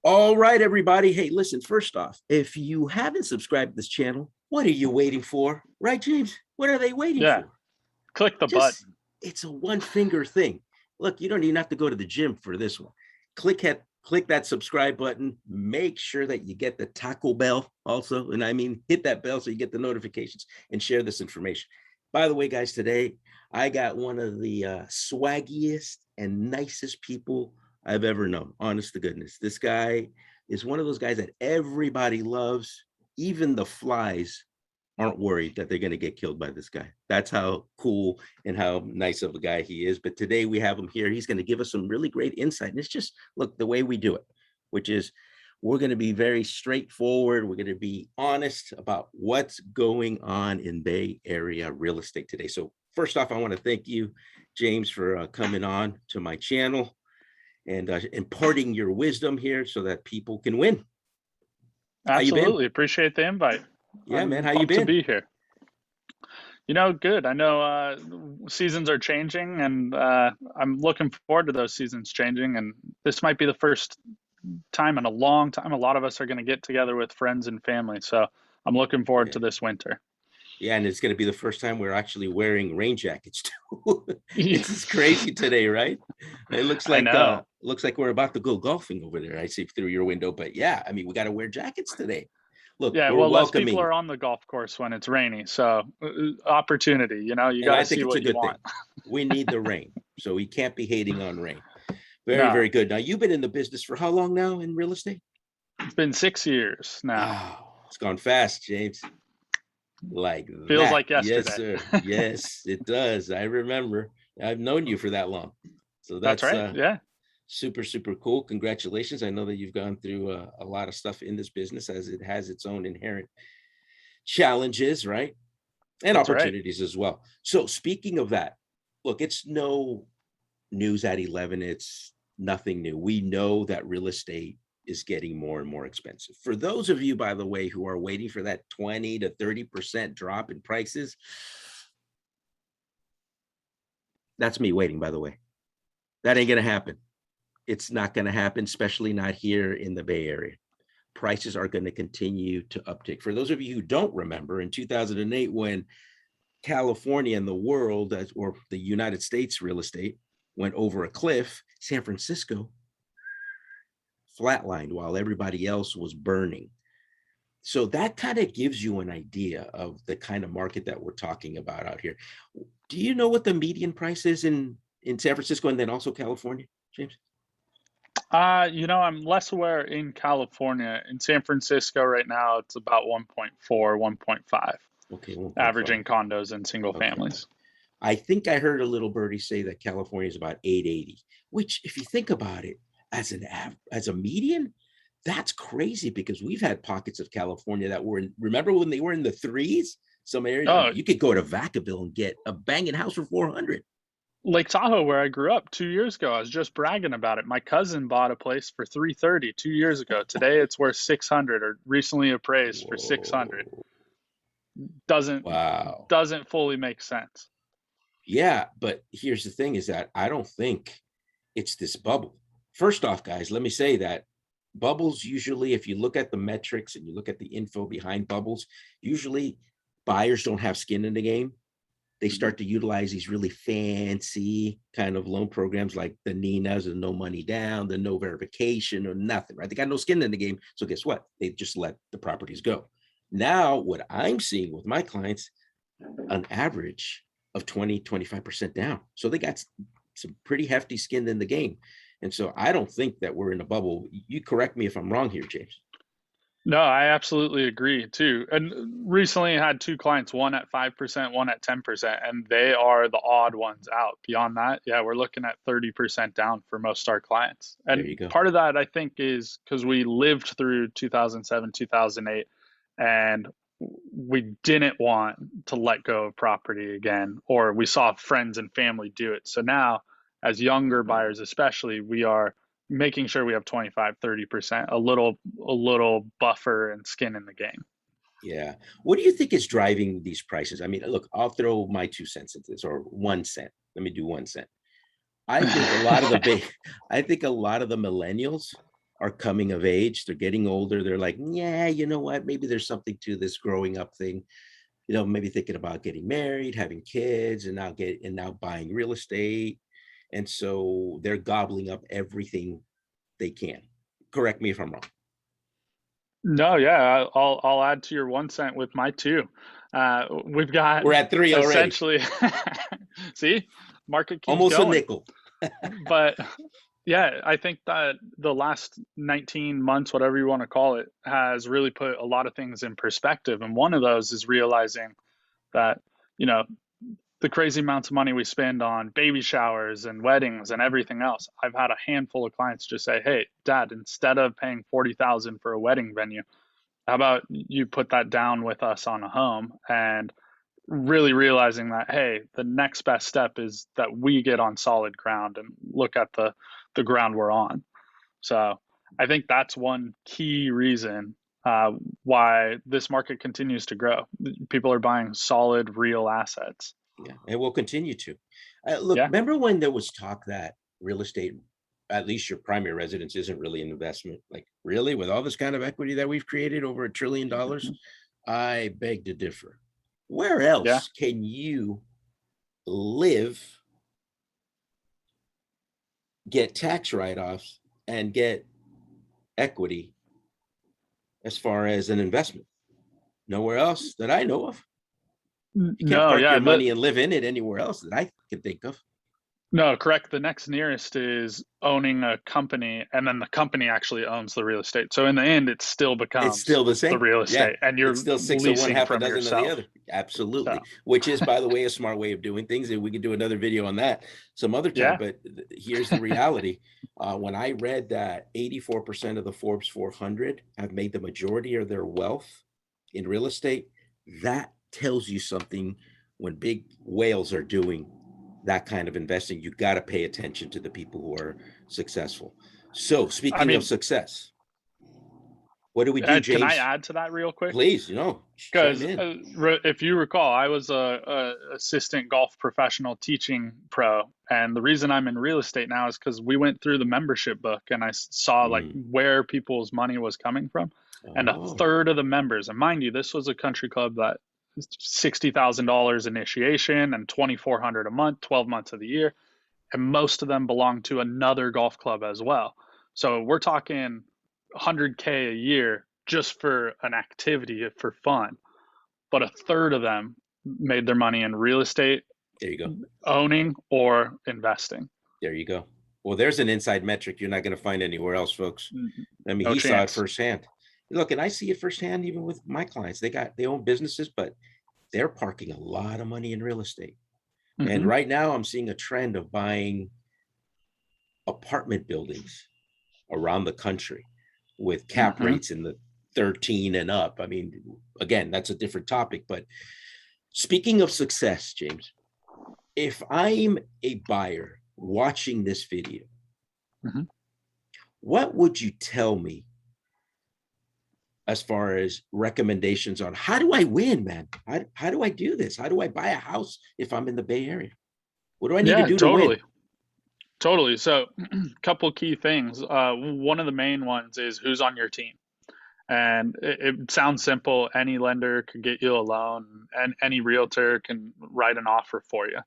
All right, everybody. Hey, listen, first off, if you haven't subscribed to this channel, what are you waiting for? Right, James? What are they waiting Yeah, for? click the Just, button. it's a one finger thing. Look, you don't even have to go to the gym for this one. Click that subscribe button. Make sure that you get the Taco Bell also. And I mean, hit that bell so you get the notifications and share this information. By the way, guys, today I got one of the swaggiest and nicest people I've ever known. Honest to goodness. This guy is one of those guys that everybody loves. Even the flies aren't worried that they're going to get killed by this guy. That's how cool and how nice of a guy he is. But today we have him here. He's going to give us some really great insight. And it's just, look, the way we do it, which is we're going to be very straightforward. We're going to be honest about what's going on in Bay Area real estate today. So first off, I want to thank you, James, for coming on to my channel and imparting your wisdom here so that people can win. How you been? Absolutely. Appreciate the invite. Yeah, man. I'm How you pumped to been? be here. Good. I know seasons are changing, and I'm looking forward to those seasons changing. And this might be the first time in a long time a lot of us are going to get together with friends and family. So I'm looking forward Yeah. to this winter. Yeah, and it's going to be the first time we're actually wearing rain jackets too. It's just crazy today, right? It I know. looks like we're about to go golfing over there. I see through your window, but yeah, I mean, we got to wear jackets today. Look, Yeah, we're well, less people welcoming, are on the golf course when it's rainy. So opportunity, you and got I to think see it's a what you good thing. want. We need the rain, so we can't be hating on rain. Very, No, very good. Now, you've been in the business for how long now in real estate? it's been 6 years now. Oh, it's gone fast, James. Like Feels that. like Yes, yesterday. sir. Yes, it does. I remember. I've known you for that long. So That's that's right. Yeah, super, super cool. Congratulations. I know that you've gone through a lot of stuff in this business as it has its own inherent challenges, right? And that's right. opportunities as well. So speaking of that, look, it's no news at 11. It's nothing new. We know that real estate is getting more and more expensive. For those of you, by the way, who are waiting for that 20 to 30% drop in prices, that's me waiting, by the way. That ain't going to happen. It's not going to happen, especially not here in the Bay Area. Prices are going to continue to uptick. For those of you who don't remember, in 2008, when California and the world, or the United States real estate, went over a cliff, San Francisco flatlined while everybody else was burning. So that kind of gives you an idea of the kind of market that we're talking about out here. Do you know what the median price is in San Francisco and then also California, James? I'm less aware in California. In San Francisco right now, it's about 1.4, 1.5, Okay, 1.5. averaging condos and single Okay. families. I think I heard a little birdie say that California is about 880, which if you think about it as a median, that's crazy because we've had pockets of California that were remember when they were in the threes? Some areas, I mean, Oh, you could go to Vacaville and get a banging house for 400. Lake Tahoe, where I grew up 2 years ago, I was just bragging about it. My cousin bought a place for 330 2 years ago. Today it's worth 600 or recently appraised for 600. Whoa. Doesn't Wow. doesn't fully make sense. Yeah, but here's the thing is that I don't think it's this bubble. First off, guys, let me say that bubbles usually, if you look at the metrics and you look at the info behind bubbles, usually buyers don't have skin in the game. They start to utilize these really fancy kind of loan programs like the Ninas, the no money down, the no verification or nothing, right? They got no skin in the game. So guess what? They just let the properties go. Now, what I'm seeing with my clients, an average of 20, 25% down. So they got some pretty hefty skin in the game. And so I don't think that we're in a bubble. You correct me if I'm wrong here, James. No, I absolutely agree too. And recently I had two clients, one at 5%, one at 10%, and they are the odd ones out. Beyond that, yeah, we're looking at 30% down for most of our clients. There And you go. part of that I think is because we lived through 2007, 2008, and we didn't want to let go of property again, or we saw friends and family do it. So now, as younger buyers especially, we are making sure we have 25, 30%, a little buffer and skin in the game. Yeah. What do you think is driving these prices? I mean, look, I'll throw my 2 cents into this or 1 cent. Let me do 1 cent. I think a lot of the big, I think a lot of the millennials are coming of age. They're getting older. They're like, yeah, you know what? Maybe there's something to this growing up thing. Maybe thinking about getting married, having kids, and now buying real estate. And so they're gobbling up everything they can. Correct me if I'm wrong. No, yeah, I'll add to your 1 cent with my two. We've got We're at 3 already. essentially, see, market keeps Almost a going. nickel. But yeah, I think that the last 19 months, whatever you want to call it, has really put a lot of things in perspective. And one of those is realizing that, you know, the crazy amounts of money we spend on baby showers and weddings and everything else. I've had a handful of clients just say, "Hey, Dad, instead of paying 40,000 for a wedding venue, how about you put that down with us on a home?" And really realizing that, hey, the next best step is that we get on solid ground and look at the ground we're on. So I think that's one key reason why this market continues to grow. People are buying solid, real assets. Yeah, and we'll continue to. Look, Yeah. remember when there was talk that real estate, at least your primary residence, isn't really an investment? Like, really, with all this kind of equity that we've created, over $1 trillion? Mhm. I beg to differ. Where Yeah. else can you live, get tax write-offs, and get equity as far as an investment? Nowhere else that I know of. You can't No, park yeah. your money and live in it anywhere else that I can think of. No, correct. The next nearest is owning a company, and then the company actually owns the real estate. So in the end, it still It's becomes still the the same. real Yeah. estate, and It's you're still six of one, leasing half a from dozen of the yourself. other. Absolutely. So Which is, by the way, a smart way of doing things. And we could do another video on that some other time. yeah, But here's the reality. When I read that 84% of the Forbes 400 have made the majority of their wealth in real estate, that tells you something. When big whales are doing that kind of investing, you got to pay attention to the people who are successful. So, I speaking of mean, success, what do we do, can I James? add to that real quick? Please, chime Because in. if you recall, I was a assistant golf professional teaching pro, and the reason I'm in real estate now is because we went through the membership book, and I saw like Mm. where people's money was coming from, and a Oh, third of the members, and mind you, this was a country club that $60,000 initiation and 2,400 a month, 12 months of the year, and most of them belong to another golf club as well. So we're talking 100K a year just for an activity for fun, but a third of them made their money in real estate, there you go. owning, or investing. There you go. Well, there's an inside metric you're not going to find anywhere else, folks. I mean, No he saw it chance. firsthand. Look, and I see it firsthand even with my clients. They own businesses, but they're parking a lot of money in real estate. And Mm-hmm. right now I'm seeing a trend of buying apartment buildings around the country with cap Mm-hmm. rates in the 13 and up. I mean, again, that's a different topic, but speaking of success, James, if I'm a buyer watching this video, Mm-hmm. what would you tell me as far as recommendations on how do I win, man? How do I do this? How do I buy a house if I'm in the Bay Area? What do I need to Yeah, do to win? totally. Totally. So, a couple key things. One of the main ones is who's on your team. And it sounds simple. Any lender could get you a loan, and any realtor can write an offer for you.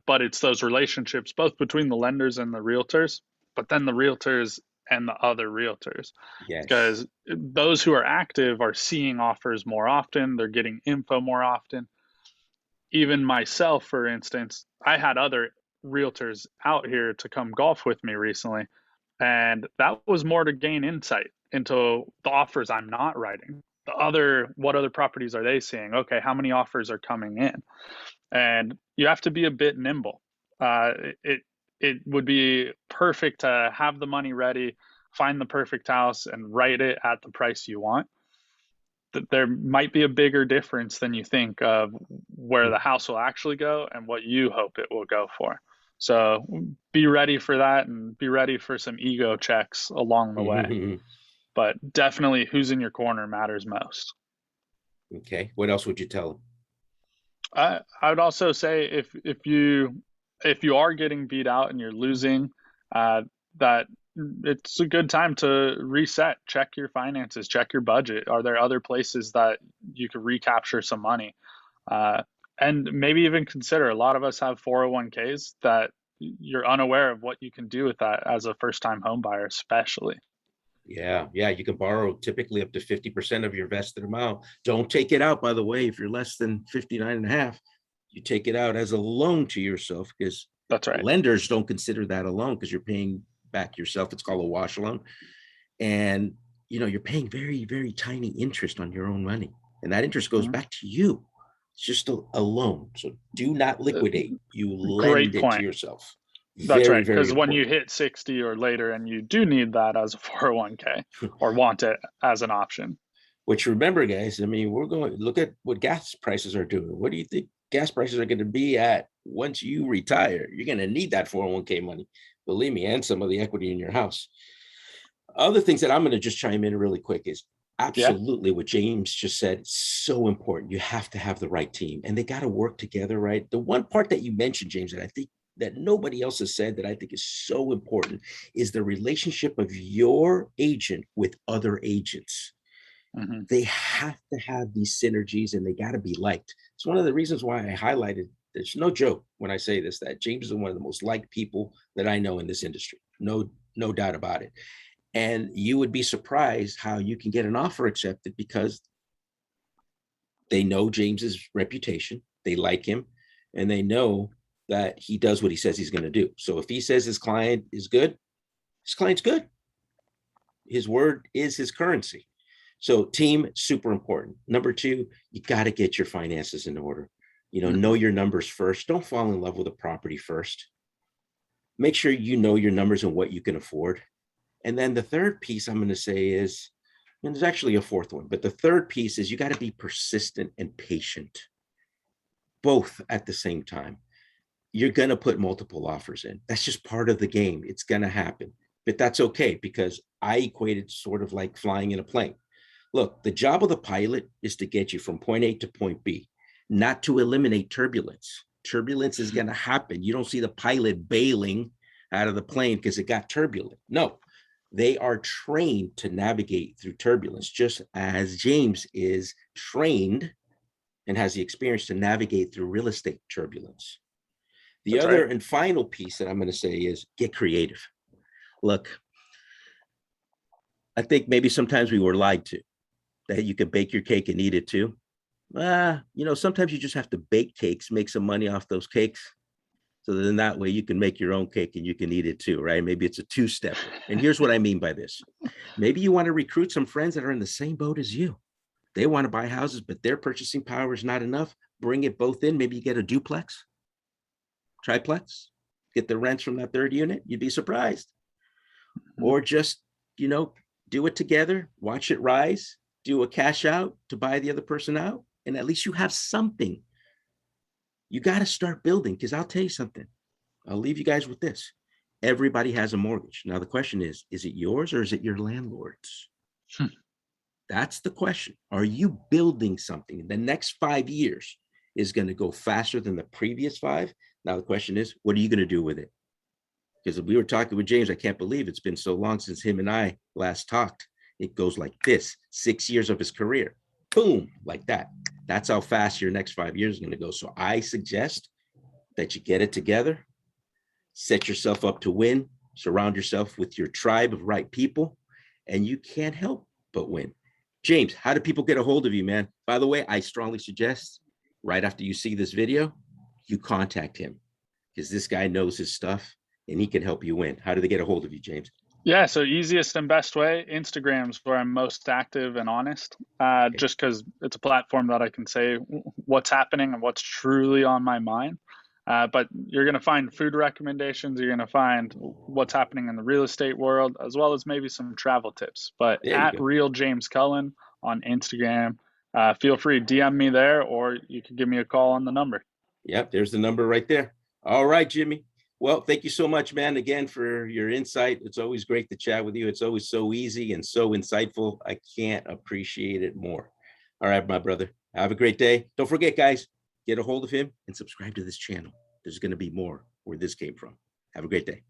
But it's those relationships, both between the lenders and the realtors, but then the realtors and the other realtors. Yes. Because those who are active are seeing offers more often, they're getting info more often. Even myself, for instance, I had other realtors out here to come golf with me recently, and that was more to gain insight into the offers I'm not writing. What other properties are they seeing? Okay, how many offers are coming in? And you have to be a bit nimble. It would be perfect to have the money ready, find the perfect house, and write it at the price you want. There might be a bigger difference than you think of where the house will actually go and what you hope it will go for. So be ready for that, and be ready for some ego checks along the way. But definitely who's in your corner matters most. Okay. What else would you tell them? I would also say if you are getting beat out and you're losing, uh, that it's a good time to reset, check your finances, check your budget. Are there other places that you could recapture some money? Uh, and maybe even consider, a lot of us have 401ks that you're unaware of what you can do with that as a first time home buyer, especially. Yeah, yeah, you can borrow typically up to 50% of your vested amount. Don't take it out, by the way, if you're less than 59 and a half, you take it out as a loan to yourself, because That's right. lenders don't consider that a loan because you're paying back yourself. It's called a wash loan. And you're paying very, very tiny interest on your own money. And that interest goes Mhm. back to you. It's just a loan. So do not liquidate. You Great lend it to point. yourself. That's Very, right. very Because when you important. hit 60 or later and you do need that as a 401k or want it as an option. Which, remember, guys, I mean, we're going to look at what gas prices are doing. What do you think gas prices are going to be at once you retire? You're going to need that 401k money, believe me, and some of the equity in your house. Other things that I'm going to just chime in really quick is Yeah. absolutely what James just said. So important. You have to have the right team, and they got to work together, right? The one part that you mentioned, James, that I think that nobody else has said that I think is so important is the relationship of your agent with other agents. Hmm. They have to have these synergies, and they got to be liked. It's one of the reasons why I highlighted, there's no joke when I say this, that James is one of the most liked people that I know in this industry. No doubt about it. And you would be surprised how you can get an offer accepted because they know James's reputation, they like him, and they know that he does what he says he's going to do. So if he says his client is good, his client's good. His word is his currency. So team, super important. Number two, you got to get your finances in order. Know Hmm. your numbers first. Don't fall in love with a property first. Make sure you know your numbers and what you can afford. And then the third piece I'm going to say is, and there's actually a fourth one, but the third piece is you got to be persistent and patient, both at the same time. You're going to put multiple offers in. That's just part of the game. It's going to happen, but that's okay, because I equate it sort of like flying in a plane. Look, the job of the pilot is to get you from point A to point B, not to eliminate turbulence. Turbulence is going to happen. You don't see the pilot bailing out of the plane because it got turbulent. No, they are trained to navigate through turbulence, just as James is trained and has the experience to navigate through real estate turbulence. The That's right. other and final piece that I'm going to say is get creative. Look, I think maybe sometimes we were lied to that you could bake your cake and eat it too. Sometimes you just have to bake cakes, make some money off those cakes. So then that way you can make your own cake and you can eat it too, right? Maybe it's a two-stepper. And here's what I mean by this. Maybe you want to recruit some friends that are in the same boat as you. They want to buy houses, but their purchasing power is not enough. Bring it both in. Maybe you get a duplex, triplex, get the rents from that third unit. You'd be surprised. Or just, you know, do it together, watch it rise, do a cash out to buy the other person out, and at least you have something. You got to start building, because I'll tell you something. I'll leave you guys with this. Everybody has a mortgage. Now, the question is it yours or is it your landlord's? That's the question. Are you building something? The next 5 years is going to go faster than the previous 5. Now, the question is, what are you going to do with it? Because we were talking with James, I can't believe it's been so long since him and I last talked. It goes like this: 6 years of his career, boom, like that. That's how fast your next 5 years is going to go. So I suggest that you get it together, set yourself up to win, surround yourself with your tribe of right people, and you can't help but win. James, how do people get a hold of you, man? By the way, I strongly suggest right after you see this video, you contact him, because this guy knows his stuff and he can help you win. How do they get a hold of you, James? Yeah, so easiest and best way, Instagram's where I'm most active and honest, Okay. just because it's a platform that I can say what's happening and what's truly on my mind. But you're going to find food recommendations, you're going to find what's happening in the real estate world, as well as maybe some travel tips. But There you at go. Real James Cullen on Instagram, feel free to DM me there, or you can give me a call on the number. Yep, there's the number right there. All right, Jimmy. Well, thank you so much, man, again, for your insight. It's always great to chat with you. It's always so easy and so insightful. I can't appreciate it more. All right, my brother. Have a great day. Don't forget, guys, get a hold of him and subscribe to this channel. There's going to be more where this came from. Have a great day.